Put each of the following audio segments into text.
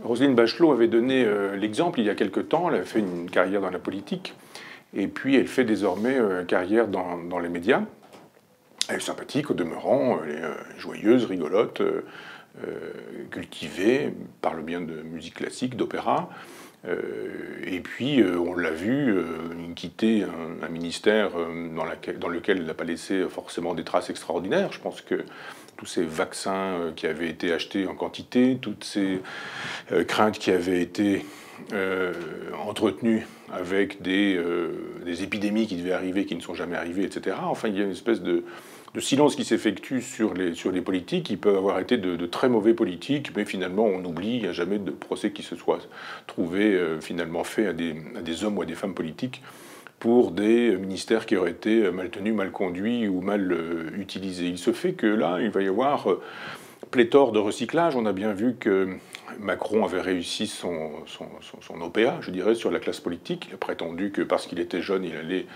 Roselyne Bachelot avait donné l'exemple il y a quelque temps. Elle avait fait une carrière dans la politique. Et puis elle fait désormais carrière dans les médias. Elle est sympathique au demeurant, elle est joyeuse, rigolote, cultivée, parle bien de musique classique, d'opéra. Et puis on l'a vu quitter un ministère dans lequel elle n'a pas laissé forcément des traces extraordinaires. Je pense que tous ces vaccins qui avaient été achetés en quantité, toutes ces craintes qui avaient été entretenues avec des épidémies qui devaient arriver, qui ne sont jamais arrivées, etc. Enfin, il y a une espèce de silence qui s'effectue sur les politiques. Ils peuvent avoir été de très mauvais politiques, mais finalement on oublie, il n'y a jamais de procès qui se soit trouvé finalement fait à des hommes ou à des femmes politiques pour des ministères qui auraient été mal tenus, mal conduits ou mal utilisés. Il se fait que là, il va y avoir pléthore de recyclage. On a bien vu que Macron avait réussi son OPA, je dirais, sur la classe politique. Il a prétendu que parce qu'il était jeune, il allait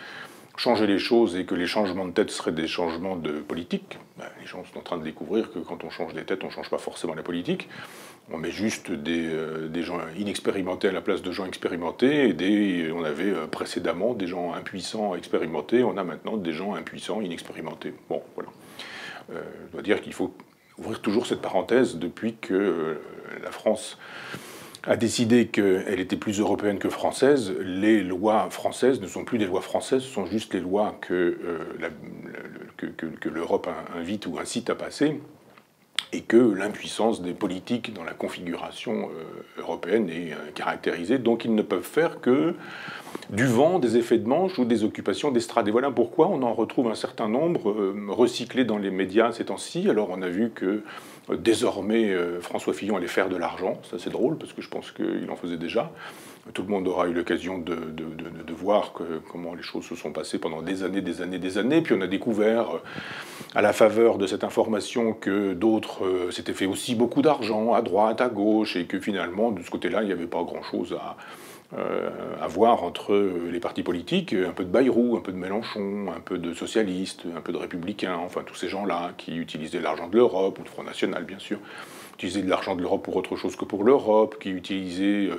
changer les choses et que les changements de tête seraient des changements de politique. Les gens sont en train de découvrir que quand on change des têtes, on ne change pas forcément la politique. On met juste des gens inexpérimentés à la place de gens expérimentés. On avait précédemment des gens impuissants expérimentés. On a maintenant des gens impuissants inexpérimentés. Bon, voilà. Je dois dire qu'il faut ouvrir toujours cette parenthèse depuis que la France a décidé qu'elle était plus européenne que française. Les lois françaises ne sont plus des lois françaises, ce sont juste les lois que l'Europe invite ou incite à passer, et que l'impuissance des politiques dans la configuration européenne est caractérisée. Donc ils ne peuvent faire que du vent, des effets de manche ou des occupations d'estrade. Et voilà pourquoi on en retrouve un certain nombre recyclés dans les médias ces temps-ci. Alors on a vu que désormais François Fillon allait faire de l'argent. Ça c'est drôle parce que je pense qu'il en faisait déjà. Tout le monde aura eu l'occasion de voir comment les choses se sont passées pendant des années. Puis on a découvert, à la faveur de cette information, que d'autres s'étaient fait aussi beaucoup d'argent, à droite, à gauche, et que finalement, de ce côté-là, il n'y avait pas grand-chose à voir entre les partis politiques. Un peu de Bayrou, un peu de Mélenchon, un peu de socialistes, un peu de républicains, enfin tous ces gens-là qui utilisaient l'argent de l'Europe, ou le Front National, bien sûr, utiliser de l'argent de l'Europe pour autre chose que pour l'Europe, qui utilisaient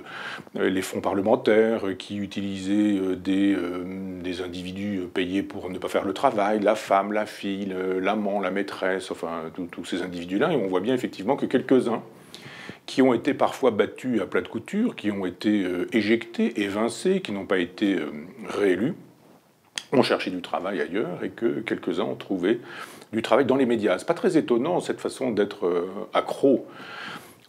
les fonds parlementaires, qui utilisaient des individus payés pour ne pas faire le travail, la femme, la fille, l'amant, la maîtresse, enfin tous ces individus-là. Et on voit bien effectivement que quelques-uns qui ont été parfois battus à plat de couture, qui ont été éjectés, évincés, qui n'ont pas été réélus, ont cherché du travail ailleurs, et que quelques-uns ont trouvé du travail dans les médias. C'est pas très étonnant, cette façon d'être accro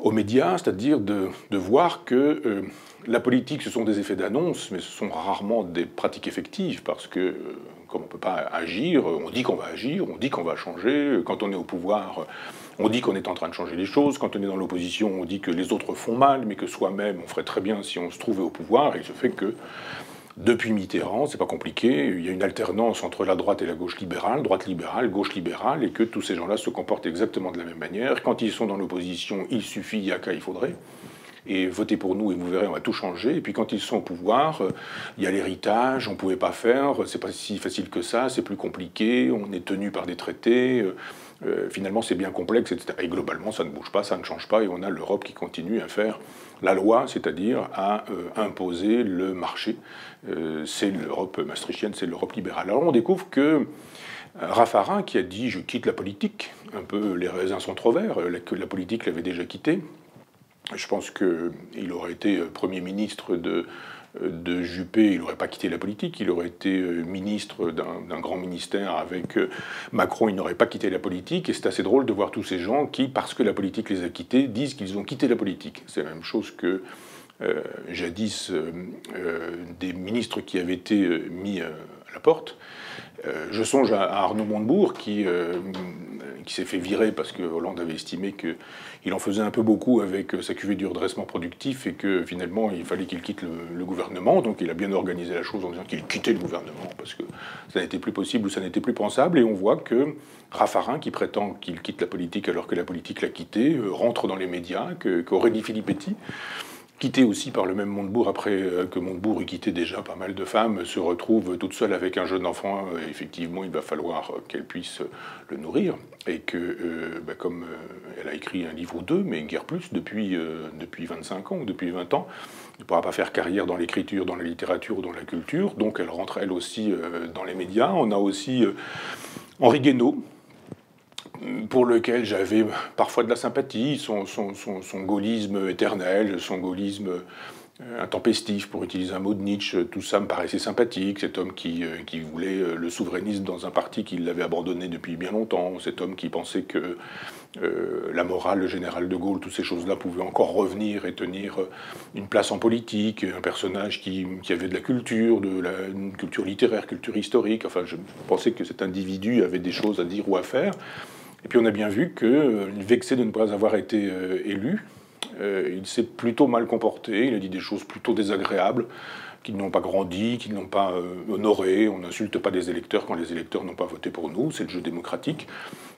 aux médias, c'est-à-dire de voir que la politique, ce sont des effets d'annonce, mais ce sont rarement des pratiques effectives, parce que comme on ne peut pas agir, on dit qu'on va agir, on dit qu'on va changer. Quand on est au pouvoir, on dit qu'on est en train de changer les choses. Quand on est dans l'opposition, on dit que les autres font mal, mais que soi-même, on ferait très bien si on se trouvait au pouvoir. Et il se fait que depuis Mitterrand, c'est pas compliqué, il y a une alternance entre la droite et la gauche libérale, droite libérale, gauche libérale, et que tous ces gens-là se comportent exactement de la même manière. Quand ils sont dans l'opposition, il suffit, il y a qu'à, il faudrait. Et votez pour nous et vous verrez, on va tout changer. Et puis quand ils sont au pouvoir, il y a l'héritage, on ne pouvait pas faire, c'est pas si facile que ça, c'est plus compliqué, on est tenu par des traités, finalement c'est bien complexe, etc. Et globalement ça ne bouge pas, ça ne change pas, et on a l'Europe qui continue à faire la loi, c'est-à-dire à imposer le marché. C'est l'Europe maastrichtienne, c'est l'Europe libérale. Alors on découvre que Raffarin, qui a dit « je quitte la politique », un peu les raisins sont trop verts, que la politique l'avait déjà quitté. Je pense qu'il aurait été Premier ministre de Juppé, il n'aurait pas quitté la politique, il aurait été ministre d'un grand ministère avec Macron, il n'aurait pas quitté la politique, et c'est assez drôle de voir tous ces gens qui, parce que la politique les a quittés, disent qu'ils ont quitté la politique. C'est la même chose que jadis des ministres qui avaient été mis à la porte. Je songe à Arnaud Montebourg qui s'est fait virer parce que Hollande avait estimé qu'il en faisait un peu beaucoup avec sa cuvée du redressement productif et que finalement il fallait qu'il quitte le gouvernement. Donc il a bien organisé la chose en disant qu'il quittait le gouvernement parce que ça n'était plus possible ou ça n'était plus pensable. Et on voit que Raffarin, qui prétend qu'il quitte la politique alors que la politique l'a quitté, rentre dans les médias, qu'Aurélie Filippetti, quittée aussi par le même Montebourg, après que Montebourg eut quitté déjà pas mal de femmes, se retrouve toute seule avec un jeune enfant. Effectivement, il va falloir qu'elle puisse le nourrir. Et que, comme elle a écrit un livre ou deux, mais guère plus, depuis 25 ans ou depuis 20 ans. Elle ne pourra pas faire carrière dans l'écriture, dans la littérature ou dans la culture, donc elle rentre elle aussi dans les médias. On a aussi Henri Guénaud, pour lequel j'avais parfois de la sympathie, son gaullisme éternel, son gaullisme intempestif, pour utiliser un mot de Nietzsche, tout ça me paraissait sympathique. Cet homme qui voulait le souverainisme dans un parti qui l'avait abandonné depuis bien longtemps, cet homme qui pensait que la morale, le général de Gaulle, toutes ces choses-là pouvaient encore revenir et tenir une place en politique, un personnage qui avait de la culture, une culture littéraire, culture historique. Enfin, je pensais que cet individu avait des choses à dire ou à faire. Et puis on a bien vu que, vexé de ne pas avoir été élu, il s'est plutôt mal comporté, il a dit des choses plutôt désagréables, qui n'ont pas grandi, qui n'ont pas honoré. On n'insulte pas des électeurs quand les électeurs n'ont pas voté pour nous, c'est le jeu démocratique.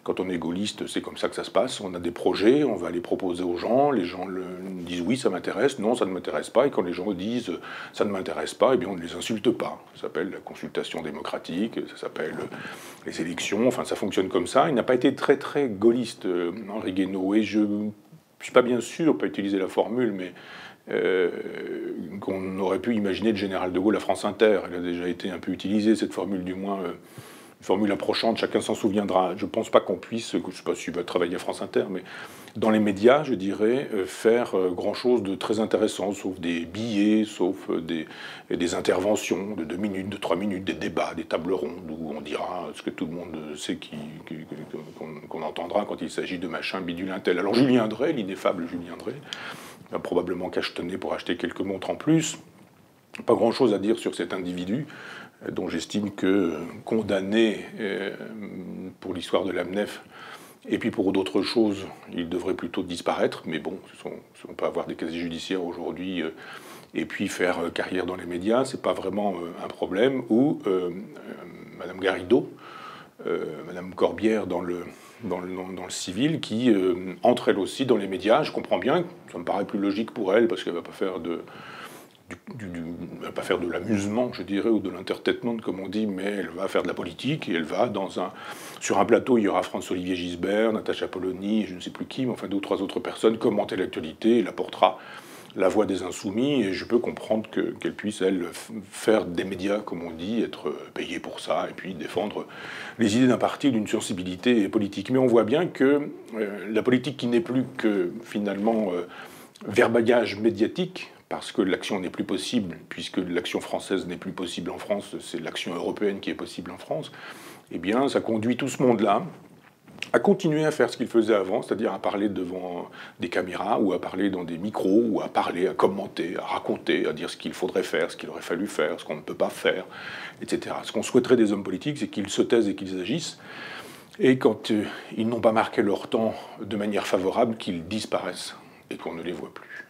Quand on est gaulliste, c'est comme ça que ça se passe. On a des projets, on va les proposer aux gens, les gens disent oui, ça m'intéresse, non, ça ne m'intéresse pas, et quand les gens disent ça ne m'intéresse pas, eh bien on ne les insulte pas. Ça s'appelle la consultation démocratique, ça s'appelle les élections, enfin ça fonctionne comme ça. Il n'a pas été très très gaulliste, Henri Guénaud, et je ne suis pas bien sûr, pas utiliser la formule, mais qu'on aurait pu imaginer le général de Gaulle à France Inter. Elle a déjà été un peu utilisée, cette formule, du moins, une formule approchante, chacun s'en souviendra. Je ne pense pas qu'on puisse, je ne sais pas si tu vas travailler à France Inter, mais dans les médias, je dirais, faire grand-chose de très intéressant, sauf des billets, sauf des interventions de 2 minutes, de 3 minutes, des débats, des tables rondes, où on dira ce que tout le monde sait qu'on entendra quand il s'agit de machin bidule un tel. Alors Julien Drey, l'ineffable Julien Drey, a probablement cachetonné pour acheter quelques montres en plus. Pas grand-chose à dire sur cet individu, dont j'estime que condamné pour l'histoire de l'AMNEF, et puis pour d'autres choses, il devrait plutôt disparaître. Mais bon, on peut avoir des casiers judiciaires aujourd'hui et puis faire carrière dans les médias, c'est pas vraiment un problème. Ou Madame Garrido, Madame Corbière dans le civil, qui entre elle aussi dans les médias. Je comprends bien, ça me paraît plus logique pour elle, parce qu'elle ne va pas faire elle va pas faire de l'amusement, je dirais, ou de l'entertainment, comme on dit, mais elle va faire de la politique, et elle va sur un plateau, il y aura François-Olivier Gisbert, Natacha Polony, je ne sais plus qui, mais enfin 2 ou 3 autres personnes, commenter l'actualité, elle apportera la voix des insoumis, et je peux comprendre qu'elle puisse, elle, faire des médias, comme on dit, être payée pour ça, et puis défendre les idées d'un parti, d'une sensibilité politique. Mais on voit bien que la politique, qui n'est plus que, finalement, verbagage médiatique, parce que l'action n'est plus possible, puisque l'action française n'est plus possible en France, c'est l'action européenne qui est possible en France, eh bien, ça conduit tout ce monde-là à continuer à faire ce qu'il faisait avant, c'est-à-dire à parler devant des caméras, ou à parler dans des micros, ou à parler, à commenter, à raconter, à dire ce qu'il faudrait faire, ce qu'il aurait fallu faire, ce qu'on ne peut pas faire, etc. Ce qu'on souhaiterait des hommes politiques, c'est qu'ils se taisent et qu'ils agissent, et quand ils n'ont pas marqué leur temps de manière favorable, qu'ils disparaissent, et qu'on ne les voit plus.